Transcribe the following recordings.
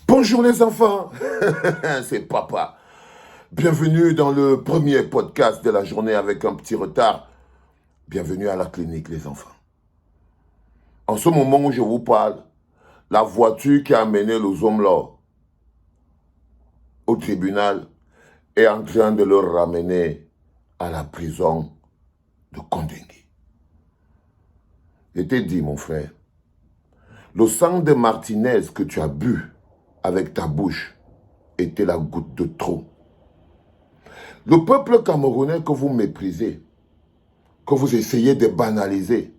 Bonjour les enfants, c'est papa. Bienvenue dans le premier podcast de la journée avec un petit retard. Bienvenue à la clinique les enfants. En ce moment où je vous parle, la voiture qui a amené les hommes là au tribunal est en train de le ramener à la prison de Kondengui. Je t'ai dit mon frère, le sang de Martinez que tu as bu avec ta bouche était la goutte de trop. Le peuple camerounais que vous méprisez, que vous essayez de banaliser,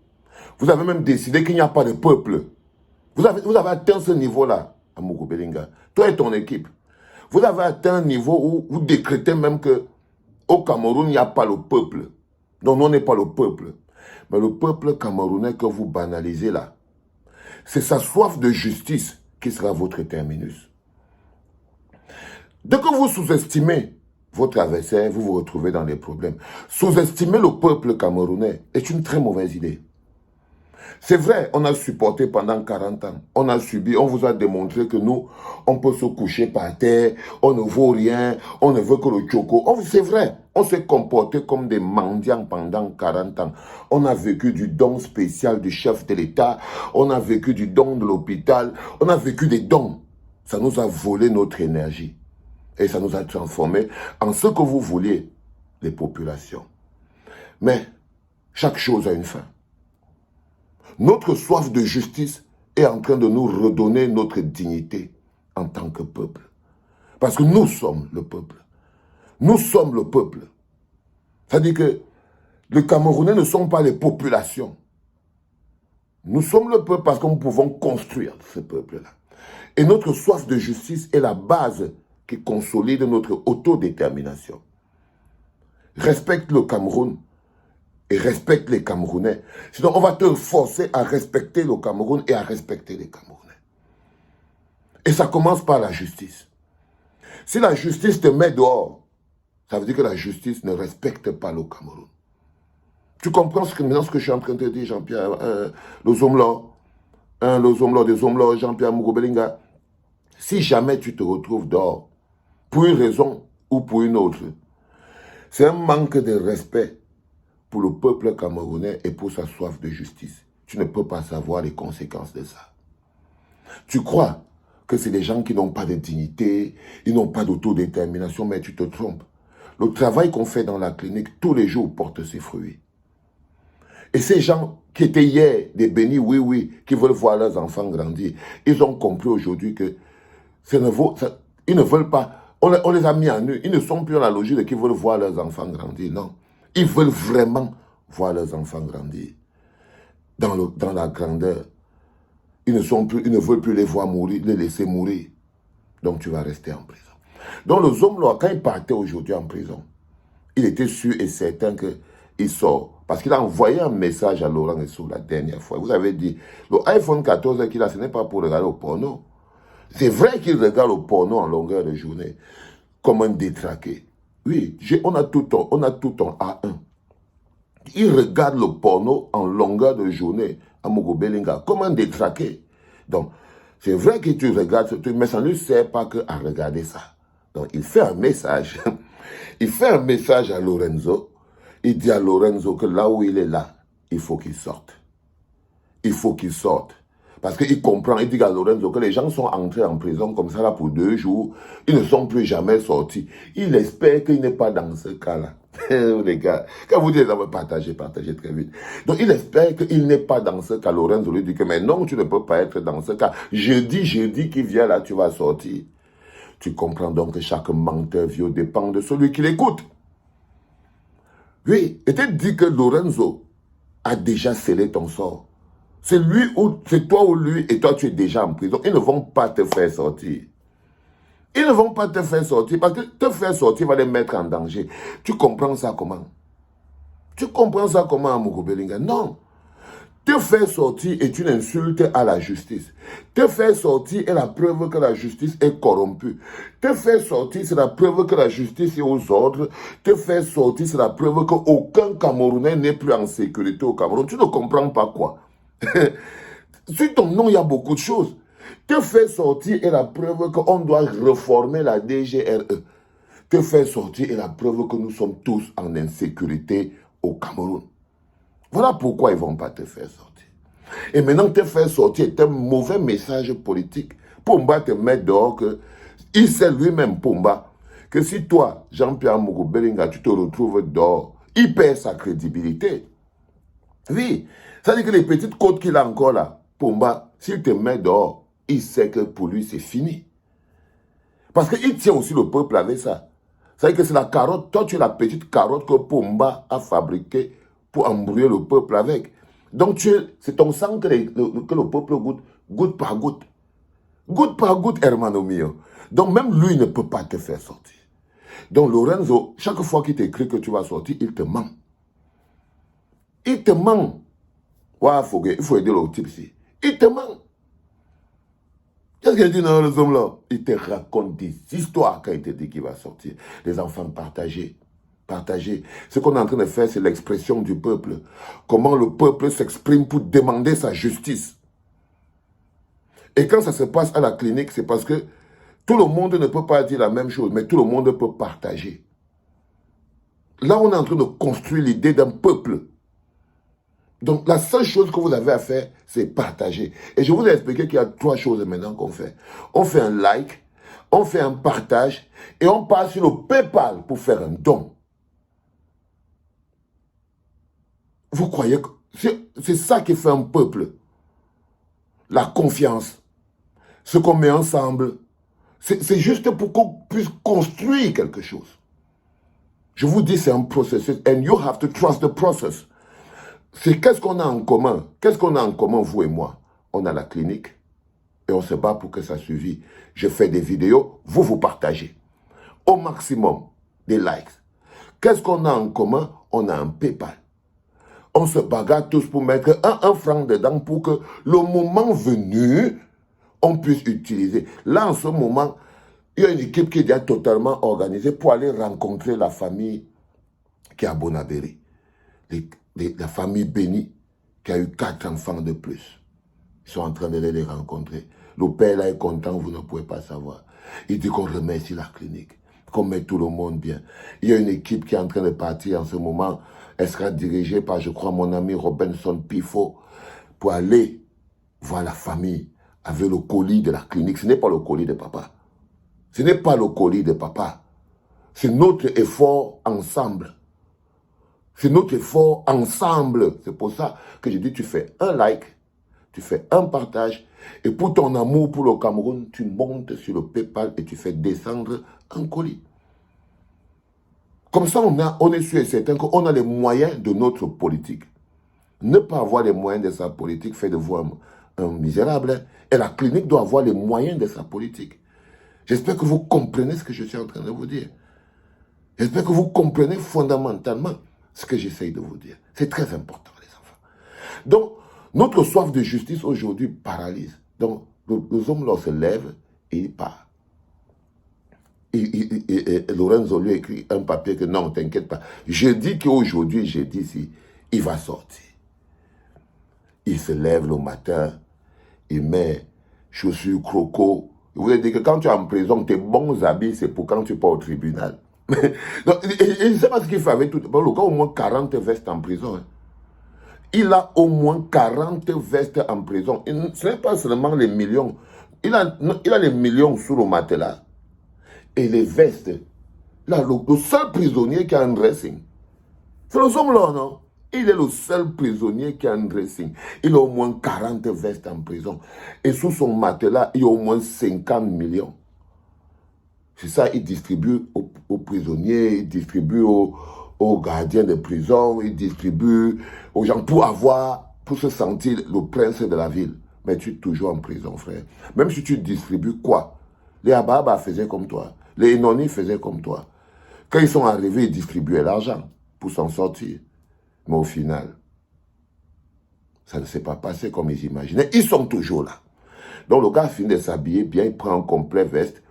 vous avez même décidé qu'il n'y a pas de peuple. Vous avez atteint ce niveau-là, Amougou Belinga. Toi et ton équipe. Vous avez atteint un niveau où vous décrétez même qu'au Cameroun, il n'y a pas le peuple. Donc, on n'est pas le peuple. Mais le peuple camerounais que vous banalisez là, c'est sa soif de justice qui sera votre terminus. Dès que vous sous-estimez votre adversaire, vous vous retrouvez dans des problèmes. Sous-estimer le peuple camerounais est une très mauvaise idée. C'est vrai, on a supporté pendant 40 ans. On a subi, on vous a démontré que nous, on peut se coucher par terre, on ne vaut rien, on ne veut que le choco. C'est vrai, on s'est comporté comme des mendiants pendant 40 ans. On a vécu du don spécial du chef de l'État, on a vécu du don de l'hôpital, on a vécu des dons. Ça nous a volé notre énergie. Et ça nous a transformés en ce que vous vouliez, les populations. Mais chaque chose a une fin. Notre soif de justice est en train de nous redonner notre dignité en tant que peuple. Parce que nous sommes le peuple. Nous sommes le peuple. C'est-à-dire que les Camerounais ne sont pas les populations. Nous sommes le peuple parce que nous pouvons construire ce peuple-là. Et notre soif de justice est la base qui consolide notre autodétermination. Respecte le Cameroun et respecte les Camerounais. Sinon, on va te forcer à respecter le Cameroun et à respecter les Camerounais. Et ça commence par la justice. Si la justice te met dehors, ça veut dire que la justice ne respecte pas le Cameroun. Tu comprends maintenant ce que je suis en train de te dire, Jean-Pierre, les hommes là, des hommes là, Jean-Pierre Mugobelinga. Si jamais tu te retrouves dehors, pour une raison ou pour une autre, c'est un manque de respect pour le peuple camerounais et pour sa soif de justice. Tu ne peux pas savoir les conséquences de ça. Tu crois que c'est des gens qui n'ont pas de dignité, ils n'ont pas d'autodétermination, mais tu te trompes. Le travail qu'on fait dans la clinique tous les jours porte ses fruits. Et ces gens qui étaient hier des bénis, oui, qui veulent voir leurs enfants grandir, ils ont compris aujourd'hui que ils ne veulent pas, on les a mis à nu, ils ne sont plus dans la logique de qui veulent voir leurs enfants grandir, non. Ils veulent vraiment voir leurs enfants grandir dans la grandeur. Ils ne veulent plus les voir mourir, les laisser mourir. Donc tu vas rester en prison. Donc le homme là, quand il partait aujourd'hui en prison, il était sûr et certain qu'il sort. Parce qu'il a envoyé un message à Laurent Essou la dernière fois. Vous avez dit, le iPhone 14 qu'il a, ce n'est pas pour regarder au porno. C'est vrai qu'il regarde le porno en longueur de journée, comme un détraqué. Oui, on a tout en A1. Il regarde le porno en longueur de journée à Mogo Belinga, comme un détraqué. Donc, c'est vrai que tu regardes ce truc, mais ça ne lui sert pas qu'à regarder ça. Donc, il fait un message. Il fait un message à Lorenzo. Il dit à Lorenzo que là où il est là, il faut qu'il sorte. Il faut qu'il sorte. Parce qu'il comprend, il dit à Lorenzo que les gens sont entrés en prison comme ça là pour 2 jours. Ils ne sont plus jamais sortis. Il espère qu'il n'est pas dans ce cas-là. Les gars, quand vous dites, partagez très vite. Donc il espère qu'il n'est pas dans ce cas. Lorenzo lui dit que mais non, tu ne peux pas être dans ce cas. Jeudi qui vient là, tu vas sortir. Tu comprends donc que chaque menteur vieux dépend de celui qui l'écoute. Oui, et tu dis que Lorenzo a déjà scellé ton sort. C'est toi ou lui, et toi tu es déjà en prison. Ils ne vont pas te faire sortir. Ils ne vont pas te faire sortir, parce que te faire sortir va les mettre en danger. Tu comprends ça comment? Tu comprends ça comment, Amougou Belinga? Non. Te faire sortir est une insulte à la justice. Te faire sortir est la preuve que la justice est corrompue. Te faire sortir, c'est la preuve que la justice est aux ordres. Te faire sortir, c'est la preuve qu'aucun Camerounais n'est plus en sécurité au Cameroun. Tu ne comprends pas quoi? Sur ton nom, il y a beaucoup de choses. Te faire sortir est la preuve qu'on doit réformer la DGRE. Te faire sortir est la preuve que nous sommes tous en insécurité au Cameroun. Voilà pourquoi ils ne vont pas te faire sortir. Et maintenant, te faire sortir est un mauvais message politique. Pomba te met dehors que il sait lui-même, Pomba, que si toi, Jean-Pierre Mogo Belinga, tu te retrouves dehors, il perd sa crédibilité. Oui, ça veut dire que les petites côtes qu'il a encore là, Pomba, s'il te met dehors, il sait que pour lui, c'est fini. Parce qu'il tient aussi le peuple avec ça. Ça veut dire que c'est la carotte, toi tu es la petite carotte que Pomba a fabriquée pour embrouiller le peuple avec. Donc c'est ton sang que le peuple goûte, goutte par goutte. Goutte par goutte, hermano mio. Donc même lui ne peut pas te faire sortir. Donc Lorenzo, chaque fois qu'il t'écrit que tu vas sortir, il te ment. Il te ment. Ouais, il faut aider le type ici. Il te ment. Qu'est-ce qu'il dit dans les hommes là? Il te raconte des histoires quand il te dit qu'il va sortir. Les enfants partagés. Partagés. Ce qu'on est en train de faire, c'est l'expression du peuple. Comment le peuple s'exprime pour demander sa justice. Et quand ça se passe à la clinique, c'est parce que tout le monde ne peut pas dire la même chose, mais tout le monde peut partager. Là, on est en train de construire l'idée d'un peuple. Donc, la seule chose que vous avez à faire, c'est partager. Et je vous ai expliqué qu'il y a 3 choses maintenant qu'on fait. On fait un like, on fait un partage, et on passe sur le PayPal pour faire un don. Vous croyez que c'est ça qui fait un peuple? La confiance. Ce qu'on met ensemble. C'est juste pour qu'on puisse construire quelque chose. Je vous dis, c'est un processus. And you have to trust the process. C'est qu'est-ce qu'on a en commun? Qu'est-ce qu'on a en commun, vous et moi? On a la clinique et on se bat pour que ça suive. Je fais des vidéos, vous partagez. Au maximum des likes. Qu'est-ce qu'on a en commun? On a un PayPal. On se bagarre tous pour mettre un franc dedans pour que le moment venu, on puisse utiliser. Là, en ce moment, il y a une équipe qui est déjà totalement organisée pour aller rencontrer la famille qui est à Bonabéry. La famille bénie qui a eu 4 enfants de plus. Ils sont en train de les rencontrer. Le père là est content, vous ne pouvez pas savoir. Il dit qu'on remercie la clinique, qu'on met tout le monde bien. Il y a une équipe qui est en train de partir en ce moment. Elle sera dirigée par, je crois, mon ami Robinson Pifo pour aller voir la famille avec le colis de la clinique. Ce n'est pas le colis de papa. Ce n'est pas le colis de papa. C'est notre effort ensemble. C'est notre effort ensemble. C'est pour ça que je dis, tu fais un like, tu fais un partage, et pour ton amour pour le Cameroun, tu montes sur le PayPal et tu fais descendre un colis. Comme ça, on est sûr et certain qu'on a les moyens de notre politique. Ne pas avoir les moyens de sa politique fait de vous un misérable. Et la clinique doit avoir les moyens de sa politique. J'espère que vous comprenez ce que je suis en train de vous dire. J'espère que vous comprenez fondamentalement ce que j'essaye de vous dire. C'est très important, les enfants. Donc, notre soif de justice aujourd'hui paralyse. Donc, les hommes là se lèvent et ils partent. Et Lorenzo lui écrit un papier que non, t'inquiète pas. Je dis qu'aujourd'hui, j'ai dit si, il va sortir. Il se lève le matin, il met chaussures croco. Il voulait dire que quand tu es en prison, tes bons habits, c'est pour quand tu pars au tribunal. Donc, il ne sait pas ce qu'il fait avec tout. Bon, le gars a au moins 40 vestes en prison. Hein. Il a au moins 40 vestes en prison. Ce n'est pas seulement les millions. Il a les millions sous le matelas. Et les vestes. Là, le seul prisonnier qui a un dressing. C'est le homme là, non? Il est le seul prisonnier qui a un dressing. Il a au moins 40 vestes en prison. Et sous son matelas, il y a au moins 50 millions. C'est ça, il distribue aux prisonniers, il distribue aux gardiens de prison, il distribue aux gens pour se sentir le prince de la ville. Mais tu es toujours en prison, frère. Même si tu distribues quoi? Les Ababa faisaient comme toi. Les Inoni faisaient comme toi. Quand ils sont arrivés, ils distribuaient l'argent pour s'en sortir. Mais au final, ça ne s'est pas passé comme ils imaginaient. Ils sont toujours là. Donc le gars finit de s'habiller bien, il prend un complet veste,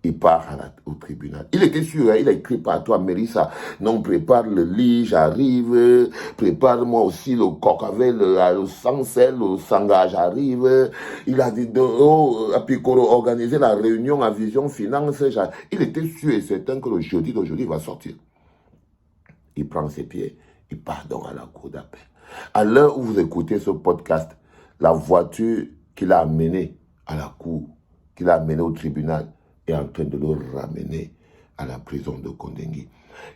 il part au tribunal. Il était sûr, hein, il a écrit partout à Mélissa, non, prépare le lit, j'arrive, prépare-moi aussi le coq avec le sang sel, le sangage j'arrive. Il a dit, à Picoro, organiser la réunion à Vision Finance. Il était sûr et certain que le jeudi d'aujourd'hui va sortir. Il prend ses pieds, il part donc à la cour d'appel. À l'heure où vous écoutez ce podcast, la voiture qu'il a amenée à la cour, qu'il a amenée au tribunal, est en train de le ramener à la prison de Kondengui.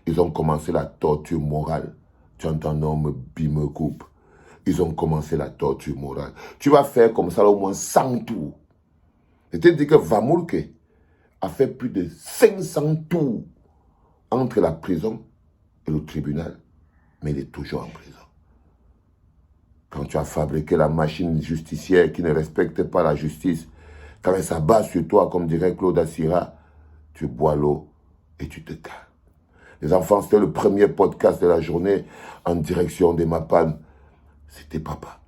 Ils ont commencé la torture morale. Tu entends un homme me coupe. Ils ont commencé la torture morale. Tu vas faire comme ça au moins 100 tours. C'est-à-dire que Vamoulke a fait plus de 500 tours entre la prison et le tribunal. Mais il est toujours en prison. Quand tu as fabriqué la machine justicière qui ne respecte pas la justice, quand elle s'abat sur toi, comme dirait Claude Assira, tu bois l'eau et tu te calmes. Les enfants, c'était le premier podcast de la journée en direction des Mapan. C'était papa.